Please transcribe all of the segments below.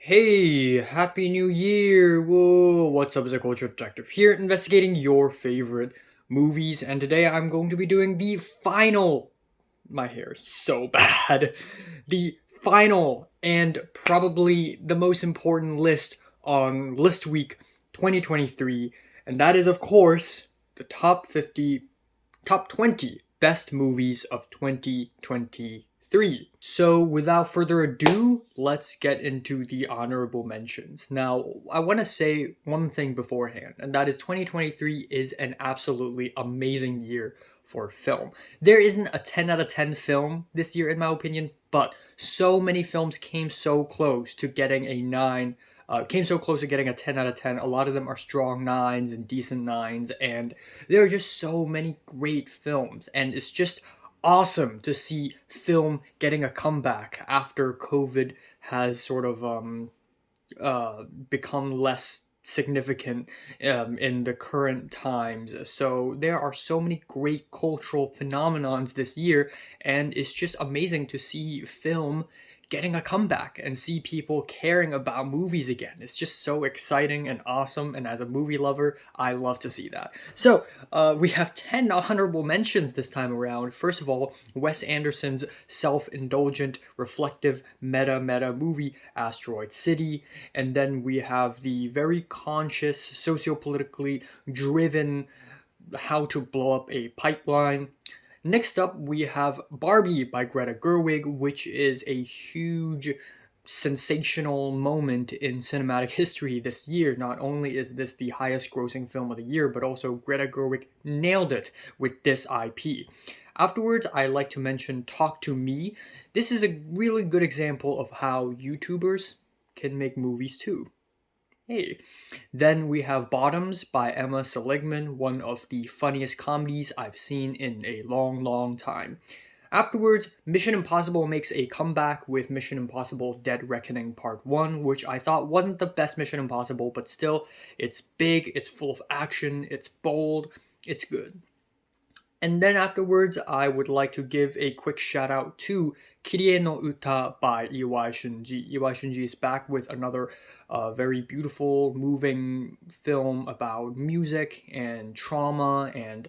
Hey, Happy New Year! Whoa, what's up, it's a Culture Detective here, investigating your favorite movies, and today I'm going to be doing the final. My hair is so bad. The final and probably the most important list on List Week 2023, and that is, of course, the top 20 best movies of 2023. So, without further ado, let's get into the honorable mentions. Now, I want to say one thing beforehand, and that is 2023 is an absolutely amazing year for film. There isn't a 10 out of 10 film this year, in my opinion, but so many films came so close to getting a 9 came so close to getting a 10 out of 10. A lot of them are strong 9s and decent 9s, and there are just so many great films, and it's just awesome to see film getting a comeback after COVID has sort of become less significant in the current times. So there are so many great cultural phenomenons this year, and it's just amazing to see film getting a comeback and see people caring about movies again. It's just so exciting and awesome, and as a movie lover, I love to see that. So, we have 10 honorable mentions this time around. First of all, Wes Anderson's self-indulgent, reflective, meta movie, Asteroid City. And then we have the very conscious, socio-politically driven How to Blow Up a Pipeline. Next up, we have Barbie by Greta Gerwig, which is a huge sensational moment in cinematic history this year. Not only is this the highest grossing film of the year, but also Greta Gerwig nailed it with this IP. Afterwards, I like to mention Talk to Me. This is a really good example of how YouTubers can make movies too. Hey. Then we have Bottoms by Emma Seligman, one of the funniest comedies I've seen in a long time. Afterwards, Mission Impossible makes a comeback with Mission Impossible Dead Reckoning Part 1, which I thought wasn't the best Mission Impossible, but still, it's big, it's full of action, it's bold, it's good. And then afterwards, I would like to give a quick shout out to Kirie no Uta by Iwai Shunji. Iwai Shunji is back with another very beautiful, moving film about music and trauma, and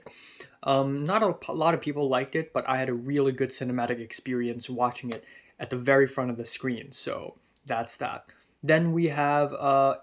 not a lot of people liked it, but I had a really good cinematic experience watching it at the very front of the screen, so that's that. Then we have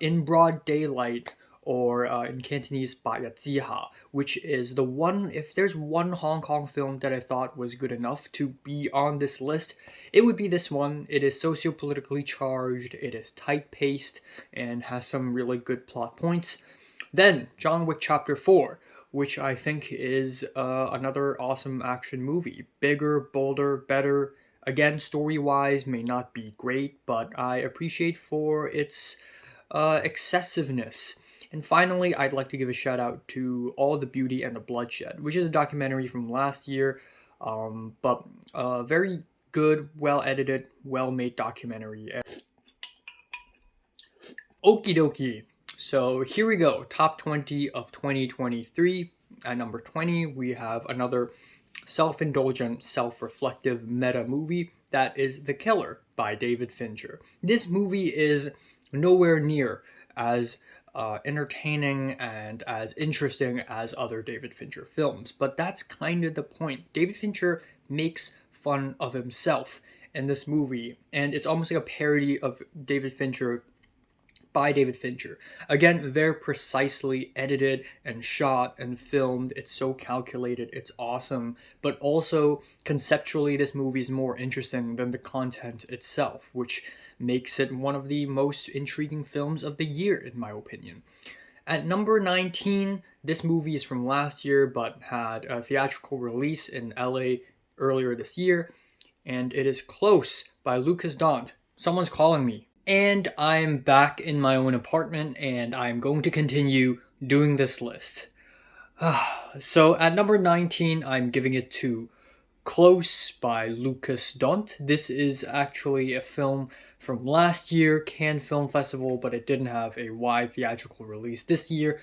In Broad Daylight, or in Cantonese, Bayaziha, which is the one, if there's one Hong Kong film that I thought was good enough to be on this list, it would be this one. It is socio-politically charged, it is tight-paced, and has some really good plot points. Then, John Wick Chapter 4, which I think is another awesome action movie. Bigger, bolder, better. Again, story-wise, may not be great, but I appreciate for its excessiveness. And finally, I'd like to give a shout out to All the Beauty and the Bloodshed, which is a documentary from last year, but a very good, well edited, well made documentary. Okie dokie. So here we go, top 20 of 2023. At number 20, we have another self-indulgent, self-reflective meta movie, that is The Killer by David Fincher. This movie is nowhere near as entertaining and as interesting as other David Fincher films, but that's kind of the point. David Fincher makes fun of himself in this movie, and it's almost like a parody of David Fincher by David Fincher. Again, very precisely edited and shot and filmed. It's so calculated, it's awesome, but also conceptually this movie is more interesting than the content itself, which makes it one of the most intriguing films of the year, in my opinion. At number 19, this movie is from last year but had a theatrical release in LA earlier this year, and it is Close by Lukas Dhont. Someone's calling me. And I'm back in my own apartment, and I'm going to continue doing this list. So at number 19, I'm giving it to Close by Lukas Dhont. This is actually a film from last year, Cannes Film Festival, but it didn't have a wide theatrical release this year.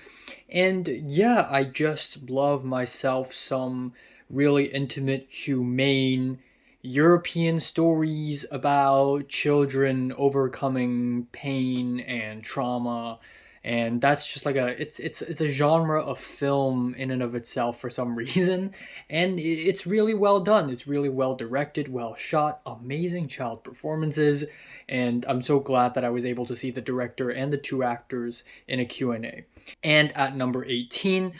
And yeah, I just love myself some really intimate, humane, European stories about children overcoming pain and trauma, and that's just like it's a genre of film in and of itself for some reason, and it's really well done. It's really well directed, well shot, amazing child performances, and I'm so glad that I was able to see the director and the two actors in a Q&A. And at number 18,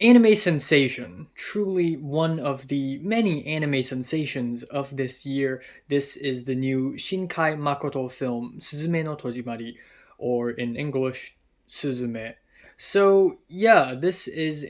anime sensation, truly one of the many anime sensations of this year. This is the new Shinkai Makoto film, Suzume no Tojimari, or in English, Suzume. So yeah, this is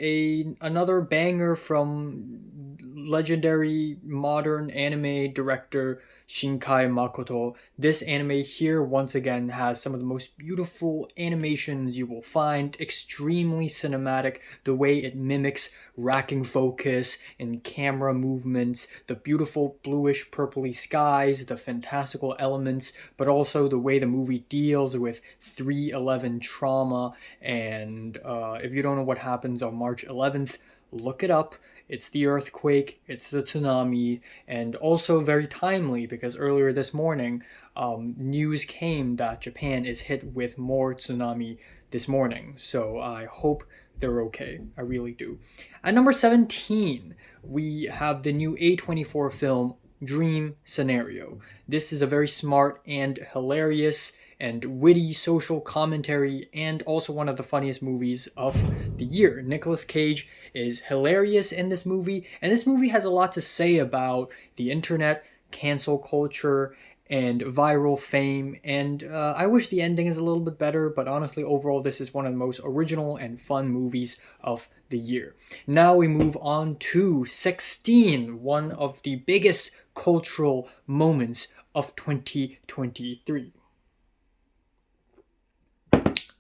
another banger from legendary modern anime director Shinkai Makoto. This anime here once again has some of the most beautiful animations you will find, extremely cinematic, the way it mimics racking focus and camera movements, the beautiful bluish purpley skies, the fantastical elements, but also the way the movie deals with 3/11 trauma. And if you don't know what happens on March 11th, look it up. It's the earthquake, it's the tsunami, and also very timely because earlier this morning, news came that Japan is hit with more tsunami this morning. So I hope they're okay. I really do. At number 17, we have the new A24 film Dream Scenario. This is a very smart and hilarious and witty social commentary, and also one of the funniest movies of the year. Nicolas Cage is hilarious in this movie, and this movie has a lot to say about the internet, cancel culture, and viral fame. And I wish the ending is a little bit better, but honestly, overall, this is one of the most original and fun movies of the year. Now we move on to 16, one of the biggest cultural moments of 2023.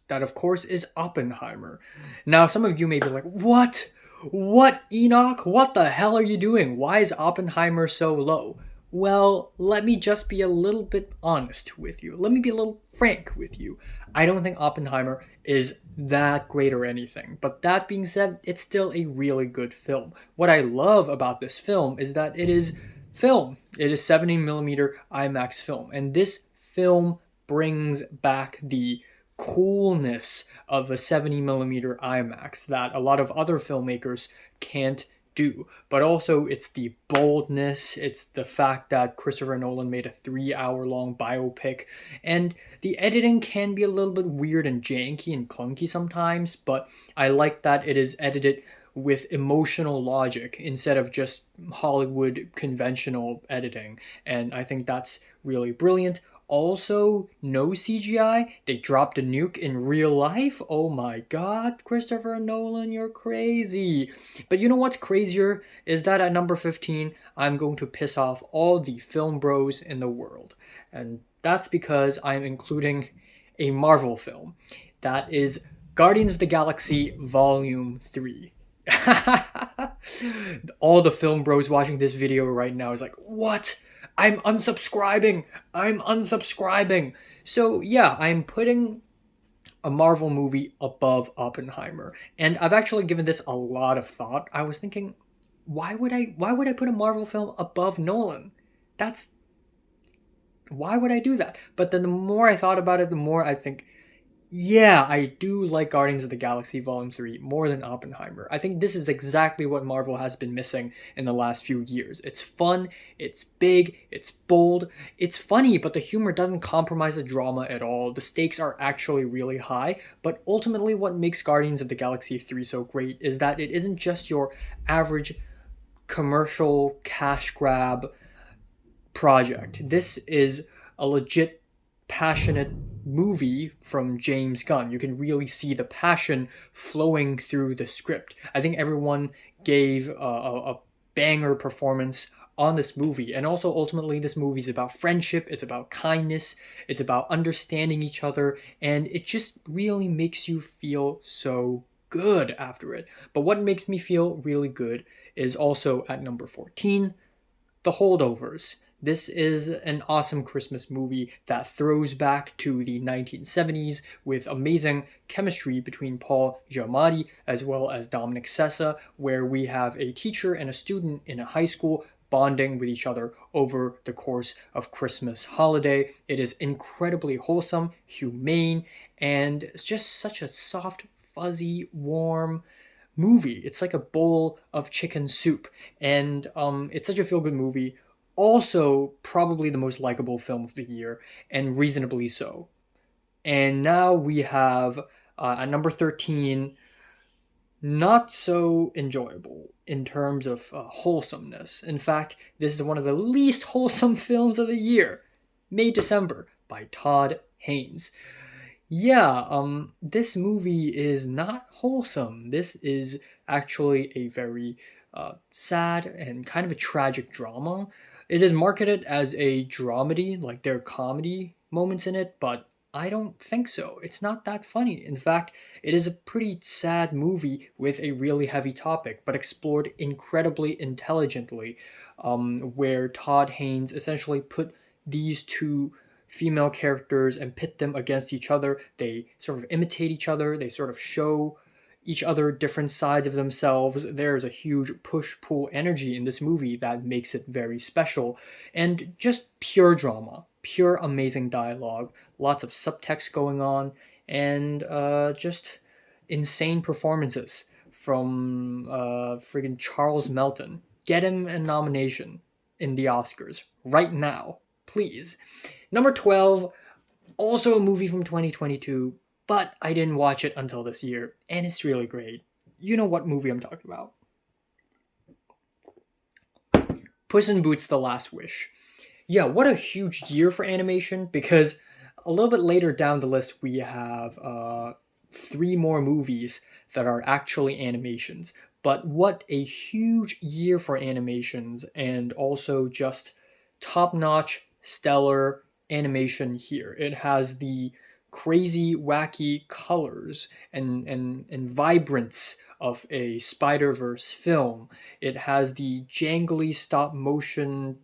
That, of course, is Oppenheimer. Now, some of you may be like, what? What, Enoch? What the hell are you doing? Why is Oppenheimer so low? Well, let me just be a little bit honest with you. Let me be a little frank with you. I don't think Oppenheimer is that great or anything. But that being said, it's still a really good film. What I love about this film is that it is film. It is 70mm IMAX film. And this film brings back the coolness of a 70mm IMAX that a lot of other filmmakers can't do. But also it's the boldness, it's the fact that Christopher Nolan made a 3-hour long biopic, and the editing can be a little bit weird and janky and clunky sometimes, but I like that it is edited with emotional logic instead of just Hollywood conventional editing, and I think that's really brilliant. Also, no CGI. They dropped a nuke in real life. Oh my god, Christopher Nolan, you're crazy. But you know what's crazier? Is that at number 15, I'm going to piss off all the film bros in the world. And that's because I'm including a Marvel film. That is Guardians of the Galaxy Volume 3. All the film bros watching this video right now is like, what? I'm unsubscribing. I'm unsubscribing. So yeah, I'm putting a Marvel movie above Oppenheimer. And I've actually given this a lot of thought. I was thinking, why would I put a Marvel film above Nolan? Why would I do that? But then the more I thought about it, the more I think, yeah, I do like Guardians of the Galaxy Volume 3 more than Oppenheimer. I think this is exactly what Marvel has been missing in the last few years. It's fun, it's big, it's bold, it's funny, but the humor doesn't compromise the drama at all. The stakes are actually really high, but ultimately what makes Guardians of the Galaxy 3 so great is that it isn't just your average commercial cash grab project. This is a legit passionate movie from James Gunn. You can really see the passion flowing through the script. I think everyone gave a banger performance on this movie. And also, ultimately, this movie is about friendship, it's about kindness, it's about understanding each other, and it just really makes you feel so good after it. But what makes me feel really good is also at number 14, The Holdovers. This is an awesome Christmas movie that throws back to the 1970s with amazing chemistry between Paul Giamatti as well as Dominic Sessa, where we have a teacher and a student in a high school bonding with each other over the course of Christmas holiday. It is incredibly wholesome, humane, and it's just such a soft, fuzzy, warm movie. It's like a bowl of chicken soup, and it's such a feel-good movie. Also, probably the most likable film of the year, and reasonably so. And now we have at number 13, not so enjoyable in terms of wholesomeness. In fact, this is one of the least wholesome films of the year, May December by Todd Haynes. Yeah, this movie is not wholesome. This is actually a very sad and kind of a tragic drama. It is marketed as a dramedy, like there are comedy moments in it, but I don't think so. It's not that funny. In fact, it is a pretty sad movie with a really heavy topic, but explored incredibly intelligently, where Todd Haynes essentially put these two female characters and pit them against each other. They sort of imitate each other, they sort of show each other different sides of themselves. There's a huge push pull energy in this movie that makes it very special. And just pure drama, pure amazing dialogue, lots of subtext going on, and just insane performances from friggin' Charles Melton. Get him a nomination in the Oscars right now, please. Number 12, also a movie from 2022, but I didn't watch it until this year, and it's really great. You know what movie I'm talking about. Puss in Boots: The Last Wish. Yeah, what a huge year for animation, because a little bit later down the list we have 3 more movies that are actually animations. But what a huge year for animations, and also just top-notch, stellar animation here. It has the crazy, wacky colors and vibrance of a Spider-Verse film. It has the jangly stop motion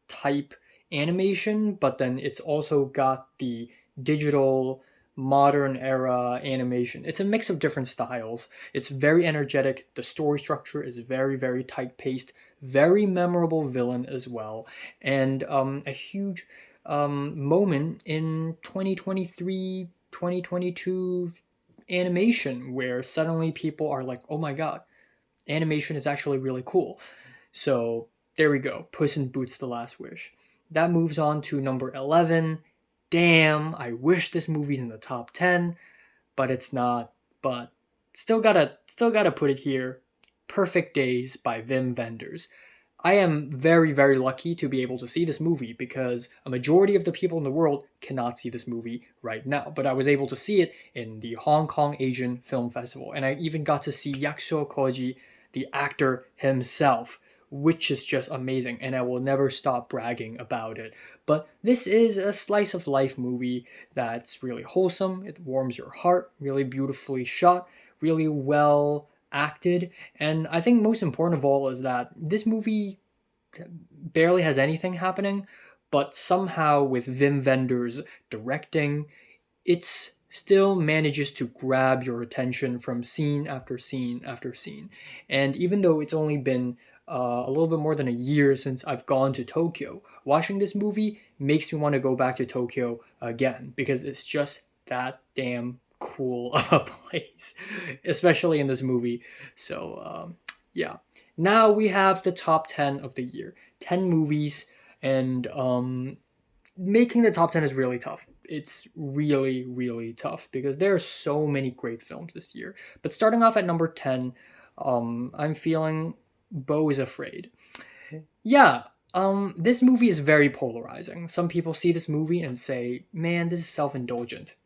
type animation, but then it's also got the digital modern era animation. It's a mix of different styles. It's very energetic. The story structure is very, very tight paced, very memorable villain as well, and a huge moment in 2023, 2022 animation where suddenly people are like, oh my god, animation is actually really cool. So there we go, Puss in Boots: The Last Wish. That moves on to number 11. Damn, I wish this movie's in the top 10, but it's not. But still gotta put it here. Perfect Days by Wim Wenders. I am very, very lucky to be able to see this movie because a majority of the people in the world cannot see this movie right now. But I was able to see it in the Hong Kong Asian Film Festival. And I even got to see Yakusho Koji, the actor himself, which is just amazing. And I will never stop bragging about it. But this is a slice of life movie that's really wholesome. It warms your heart, really beautifully shot, really well acted, and I think most important of all is that this movie barely has anything happening, but somehow with Wim Wenders directing, it's still manages to grab your attention from scene after scene after scene. And even though it's only been a little bit more than a year since I've gone to Tokyo, watching this movie makes me want to go back to Tokyo again because it's just that damn cool of a place, especially in this movie. So, yeah. Now we have the top 10 of the year 10 movies, and making the top 10 is really tough. It's really, really tough because there are so many great films this year. But starting off at number 10, I'm feeling Beau is Afraid. Yeah, this movie is very polarizing. Some people see this movie and say, man, this is self-indulgent.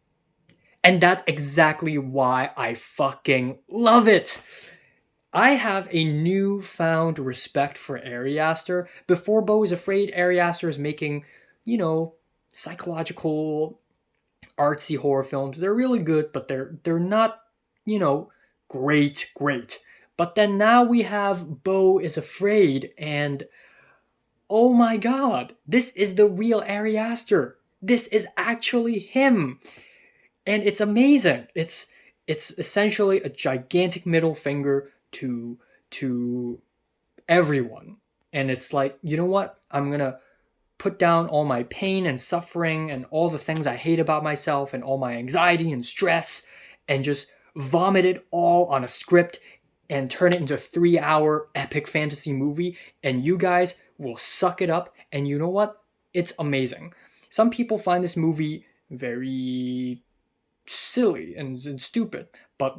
And that's exactly why I fucking love it. I have a newfound respect for Ari Aster. Before Beau is Afraid, Ari Aster is making, psychological, artsy horror films. They're really good, but they're not, great. But then now we have Beau is Afraid, and oh my god, this is the real Ari Aster. This is actually him. And it's amazing. It's essentially a gigantic middle finger to everyone, And it's like, you know what? I'm gonna put down all my pain and suffering and all the things I hate about myself and all my anxiety and stress and just vomit it all on a script and turn it into a 3 hour epic fantasy movie. And you guys will suck it up. And you know what? It's amazing. Some people find this movie very silly and stupid, but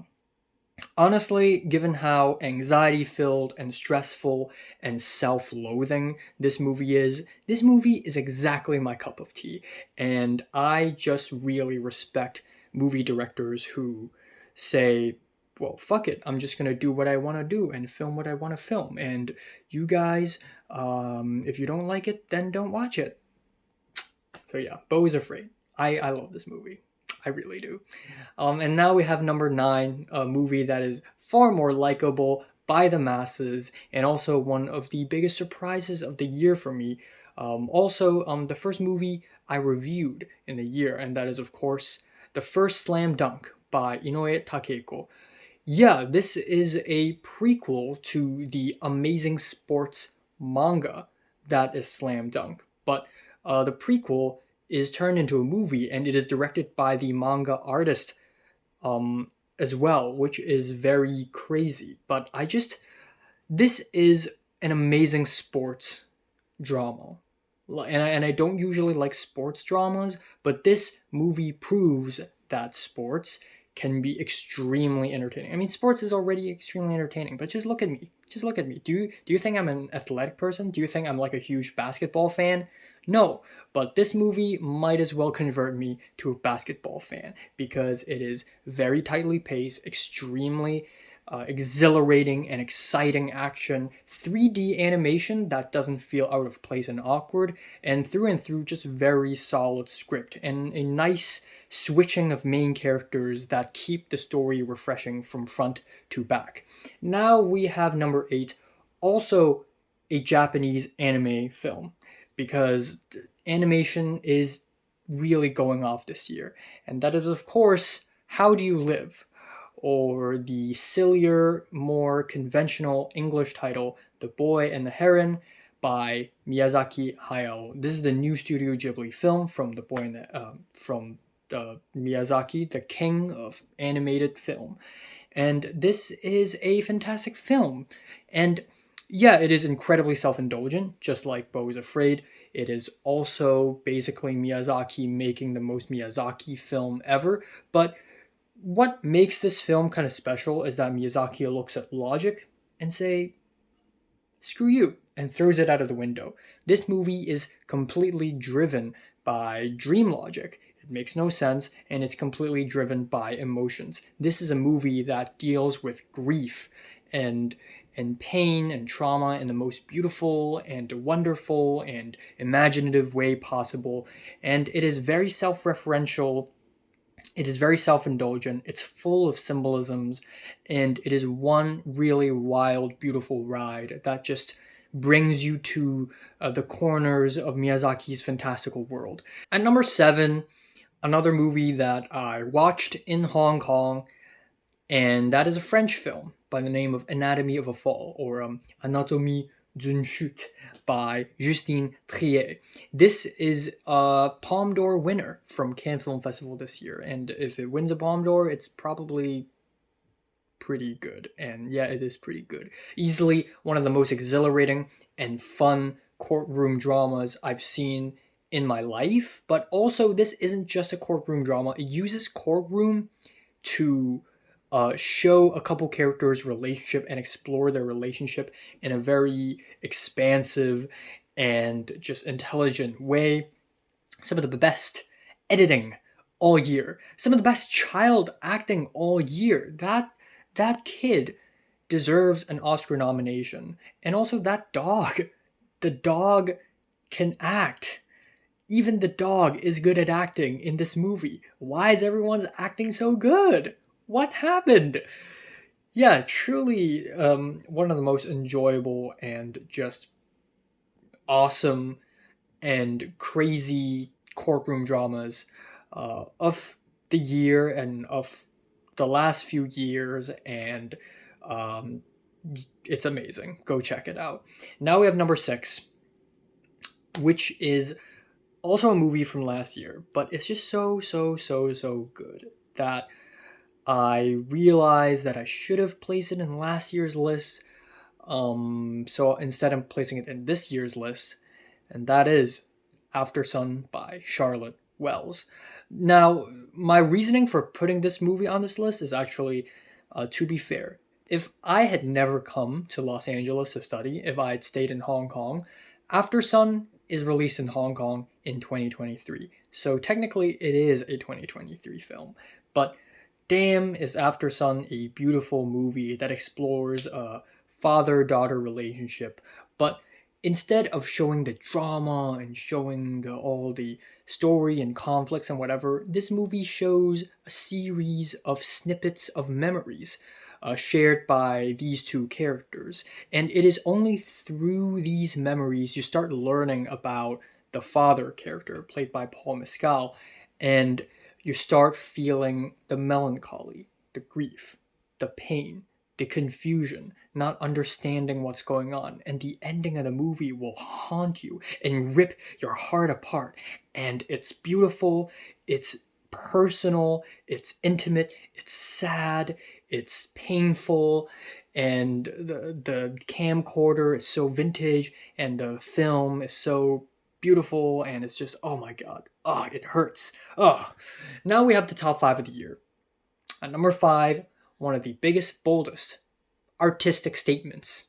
honestly, given how anxiety filled and stressful and self loathing this movie is exactly my cup of tea. And I just really respect movie directors who say, well, fuck it, I'm just gonna do what I wanna do and film what I wanna film. And you guys, if you don't like it, then don't watch it. So yeah, Beau is Afraid. I love this movie. I really do. And now we have number nine, a movie that is far more likable by the masses, and also one of the biggest surprises of the year for me. The first movie I reviewed in the year, and that is, of course, The First Slam Dunk by Inoue Takehiko. Yeah, this is a prequel to the amazing sports manga that is Slam Dunk. But the prequel is turned into a movie, and it is directed by the manga artist um, as well, which is very crazy. But this is an amazing sports drama. And I don't usually like sports dramas, but this movie proves that sports can be extremely entertaining. I mean, sports is already extremely entertaining, but just look at me. Just look at me. Do you think I'm an athletic person? Do you think I'm like a huge basketball fan? No, but this movie might as well convert me to a basketball fan because it is very tightly paced, extremely exhilarating and exciting action, 3D animation that doesn't feel out of place and awkward, and through just very solid script and a nice switching of main characters that keep the story refreshing from front to back. Now we have number eight, also a Japanese anime film, because animation is really going off this year, and that is, of course, How Do You Live? Or the sillier, more conventional English title, The Boy and the Heron by Miyazaki Hayao. This is the new Studio Ghibli film from the boy and from Miyazaki, the king of animated film. And this is a fantastic film. And yeah, it is incredibly self-indulgent, just like Beau is Afraid. It is also basically Miyazaki making the most Miyazaki film ever, but what makes this film kind of special is that Miyazaki looks at logic and say, screw you, and throws it out of the window. This movie is completely driven by dream logic. It makes no sense, and it's completely driven by emotions. This is a movie that deals with grief and pain and trauma in the most beautiful and wonderful and imaginative way possible. And it is very self-referential, it is very self indulgent, it's full of symbolisms, and it is one really wild, beautiful ride that just brings you to the corners of Miyazaki's fantastical world. At number seven, another movie that I watched in Hong Kong, and that is a French film by the name of Anatomy of a Fall, or Anatomie d'une Chute by Justine Triet. This is a Palme d'Or winner from Cannes Film Festival this year, and if it wins a Palme d'Or, it's probably pretty good. And yeah, it is pretty good. Easily one of the most exhilarating and fun courtroom dramas I've seen in my life, but also this isn't just a courtroom drama. It uses courtroom to show a couple characters' relationship and explore their relationship in a very expansive and just intelligent way. Some of the best editing all year. Some of the best child acting all year. That kid deserves an Oscar nomination. And also that dog. The dog can act. Even the dog is good at acting in this movie. Why is everyone's acting so good? What happened? Yeah, truly one of the most enjoyable and just awesome and crazy courtroom dramas of the year and of the last few years. And um, It's amazing. Go check it out. Now we have number 6, which is also a movie from last year, but it's just so good that I realized that I should have placed it in last year's list. So instead I'm placing it in this year's list, and that is Aftersun by Charlotte Wells. Now, my reasoning for putting this movie on this list is actually, to be fair, if I had never come to Los Angeles to study, if I had stayed in Hong Kong, Aftersun is released in Hong Kong in 2023. So technically it is a 2023 film. But damn, is Aftersun a beautiful movie that explores a father-daughter relationship, but instead of showing the drama and showing all the story and conflicts and whatever, this movie shows a series of snippets of memories shared by these two characters. And it is only through these memories you start learning about the father character, played by Paul Mescal, and you start feeling the melancholy, the grief, the pain, the confusion, not understanding what's going on. And the ending of the movie will haunt you and rip your heart apart. And it's beautiful, it's personal, it's intimate, it's sad, it's painful, and the camcorder is so vintage, and the film is so beautiful, and it's just, oh my god, it hurts. Now we have the top 5 of the year. At number 5, one of the biggest, boldest artistic statements,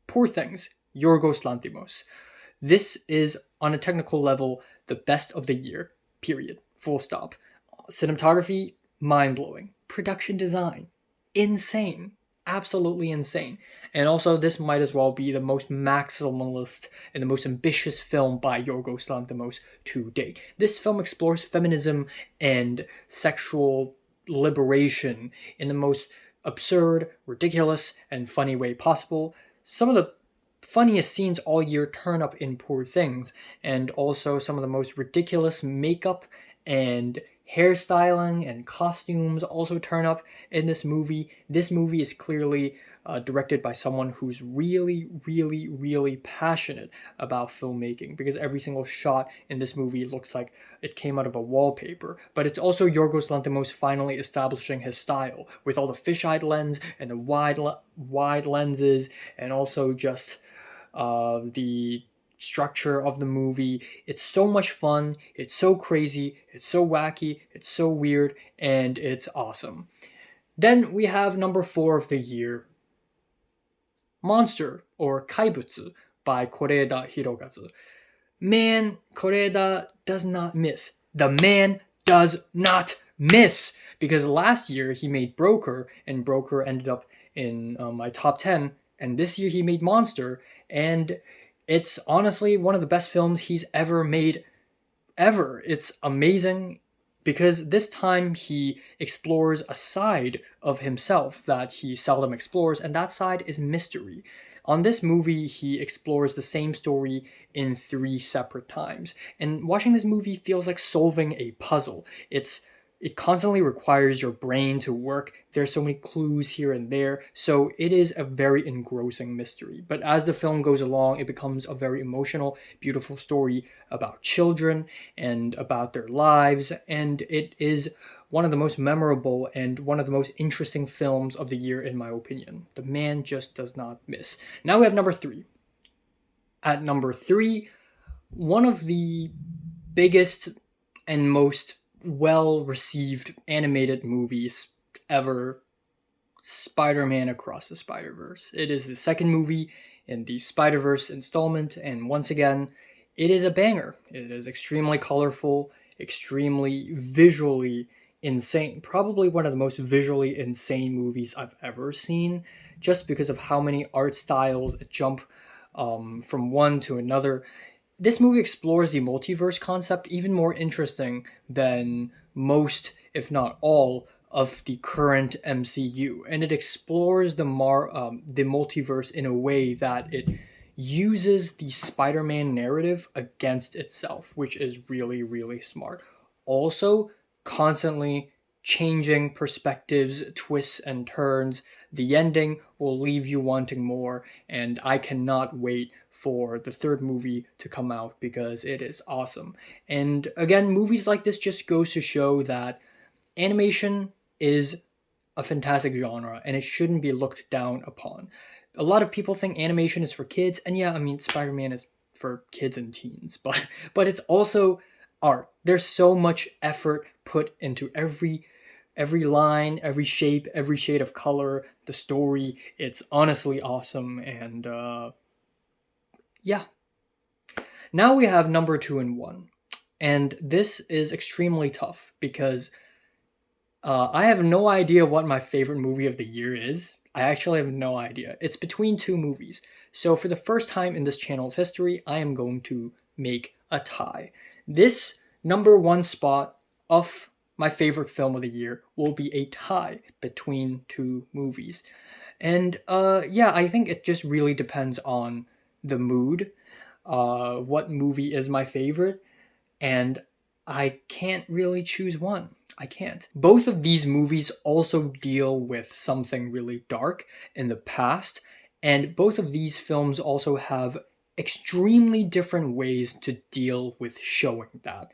Poor Things, Yorgos Lanthimos. This is, on a technical level, the best of the year, period, full stop. Cinematography, mind-blowing. Production design, insane. Absolutely insane. And also, this might as well be the most maximalist and the most ambitious film by Yorgos Lanthimos to date. This film explores feminism and sexual liberation in the most absurd, ridiculous, and funny way possible. Some of the funniest scenes all year turn up in Poor Things, and also some of the most ridiculous makeup and hairstyling and costumes also turn up in this movie. This movie is clearly directed by someone who's really passionate about filmmaking, because every single shot in this movie looks like it came out of a wallpaper. But it's also Yorgos Lanthimos finally establishing his style with all the fisheye lens and the wide lenses, and also just the structure of the movie. It's so much fun, it's so crazy, it's so wacky, it's so weird, and it's awesome. Then we have number 4 of the year, Monster, or Kaibutsu, by Kore-eda Hirokazu. Man, Kore-eda does not miss. The man does not miss! Because last year he made Broker, and Broker ended up in my top 10, and this year he made Monster, and it's honestly one of the best films he's ever made, ever. It's amazing because this time he explores a side of himself that he seldom explores, and that side is mystery. On this movie, he explores the same story in 3 separate times, and watching this movie feels like solving a puzzle. It constantly requires your brain to work. There's so many clues here and there, so it is a very engrossing mystery. But as the film goes along, it becomes a very emotional, beautiful story about children and about their lives, and it is one of the most memorable and one of the most interesting films of the year, in my opinion. The man just does not miss. Now we have number 3. At number 3, one of the biggest and most well-received animated movies ever, Spider-Man Across the Spider-Verse. It is the second movie in the Spider-Verse installment, and once again, it is a banger. It is extremely colorful, extremely visually insane. Probably one of the most visually insane movies I've ever seen, just because of how many art styles jump from one to another. This movie explores the multiverse concept even more interesting than most, if not all, of the current MCU, and it explores the multiverse in a way that it uses the Spider-Man narrative against itself, which is really smart. Also, constantly changing perspectives, twists, and turns. The ending will leave you wanting more, and I cannot wait for the third movie to come out because it is awesome. And again, movies like this just goes to show that animation is a fantastic genre and it shouldn't be looked down upon. A lot of people think animation is for kids, and yeah, I mean Spider-Man is for kids and teens, but it's also art. There's so much effort put into every line, every shape, every shade of color, the story. It's honestly awesome, and yeah. Now we have number 2 and 1. And this is extremely tough because I have no idea what my favorite movie of the year is. I actually have no idea. It's between two movies. So for the first time in this channel's history, I am going to make a tie. This number 1 spot of my favorite film of the year will be a tie between two movies. And yeah, I think it just really depends on the mood, what movie is my favorite, and I can't really choose one. I can't. Both of these movies also deal with something really dark in the past, and both of these films also have extremely different ways to deal with showing that.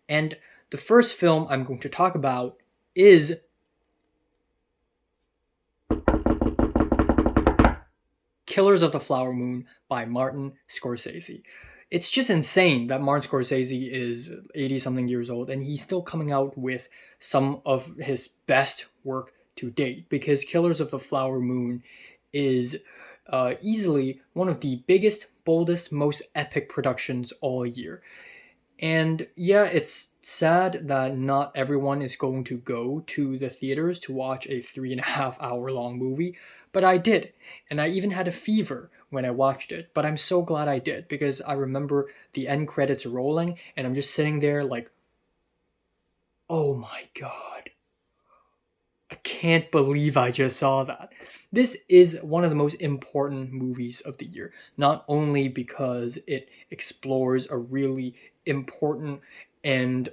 And the first film I'm going to talk about is Killers of the Flower Moon by Martin Scorsese. It's just insane that Martin Scorsese is 80 something years old and he's still coming out with some of his best work to date, because Killers of the Flower Moon is easily one of the biggest, boldest, most epic productions all year. And yeah, it's sad that not everyone is going to go to the theaters to watch a 3.5 hour long movie, but I did. And I even had a fever when I watched it, but I'm so glad I did because I remember the end credits rolling and I'm just sitting there like, oh my god. I can't believe I just saw that. This is one of the most important movies of the year, not only because it explores a really important and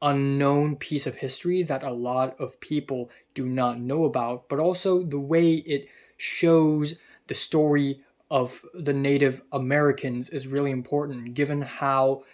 unknown piece of history that a lot of people do not know about, but also the way it shows the story of the Native Americans is really important, given how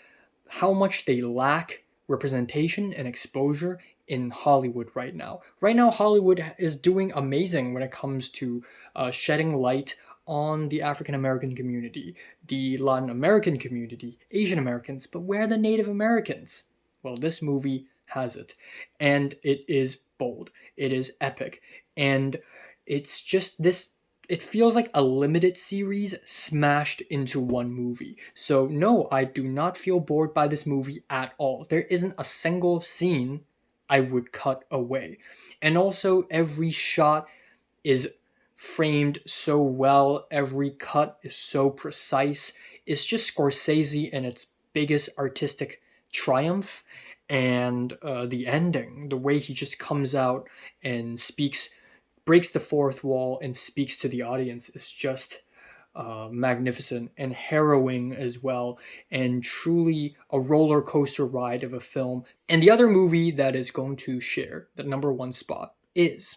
much they lack representation and exposure in Hollywood right now. Right now, Hollywood is doing amazing when it comes to shedding light on the African American community, the Latin American community, Asian Americans, but where are the Native Americans? Well, this movie has it, and it is bold, it is epic, and it's just this. It feels like a limited series smashed into one movie. So no, I do not feel bored by this movie at all. There isn't a single scene I would cut away. And also every shot is framed so well, every cut is so precise. It's just Scorsese in its biggest artistic triumph. And the ending, the way he just comes out and speaks, breaks the fourth wall and speaks to the audience is just magnificent and harrowing as well, and truly a roller coaster ride of a film. And the other movie that is going to share the number 1 spot is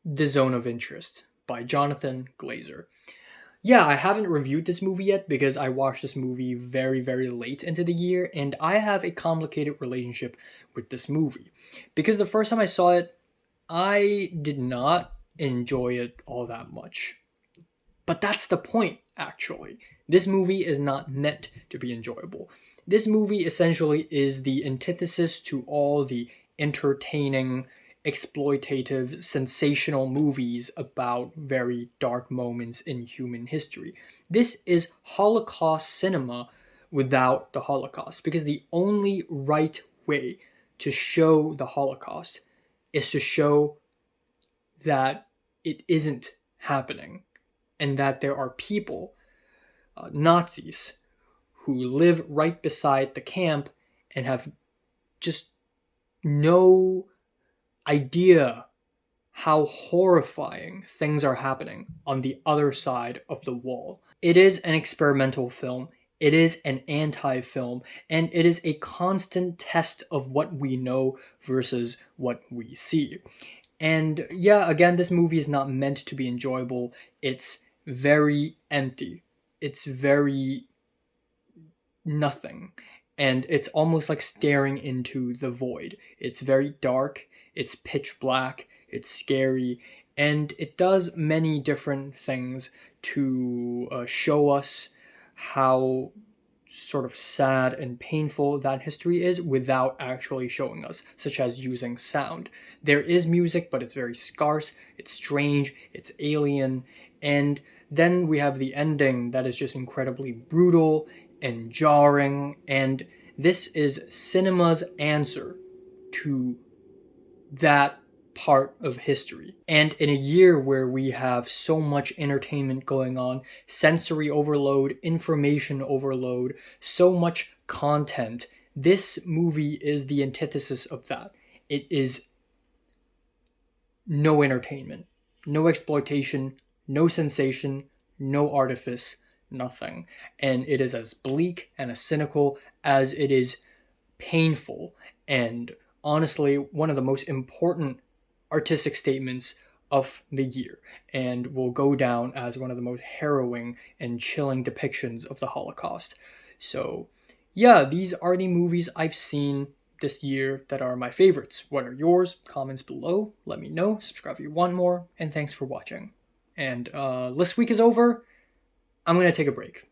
The Zone of Interest by Jonathan Glazer. Yeah, I haven't reviewed this movie yet because I watched this movie very, very late into the year, and I have a complicated relationship with this movie. Because the first time I saw it, I did not enjoy it all that much. But that's the point, actually. This movie is not meant to be enjoyable. This movie essentially is the antithesis to all the entertaining, exploitative, sensational movies about very dark moments in human history. This is Holocaust cinema without the Holocaust, because the only right way to show the Holocaust is to show that it isn't happening and that there are people, Nazis, who live right beside the camp and have just no idea how horrifying things are happening on the other side of the wall. It is an experimental film It is an anti-film, and it is a constant test of what we know versus what we see. And yeah, again, this movie is not meant to be enjoyable. It's very empty. It's very nothing. And it's almost like staring into the void. It's very dark, it's pitch black, it's scary, and it does many different things to show us how sort of sad and painful that history is without actually showing us, such as using sound. There is music, but it's very scarce, it's strange, it's alien, and then we have the ending that is just incredibly brutal and jarring, and this is cinema's answer to that part of history. And in a year where we have so much entertainment going on, sensory overload, information overload, so much content, this movie is the antithesis of that. It is no entertainment, no exploitation, no sensation, no artifice, nothing. And it is as bleak and as cynical as it is painful. And honestly, one of the most important artistic statements of the year, and will go down as one of the most harrowing and chilling depictions of the Holocaust. So, yeah, these are the movies I've seen this year that are my favorites. What are yours? Comments below. Let me know. Subscribe if you want more. And thanks for watching. And this week is over. I'm going to take a break.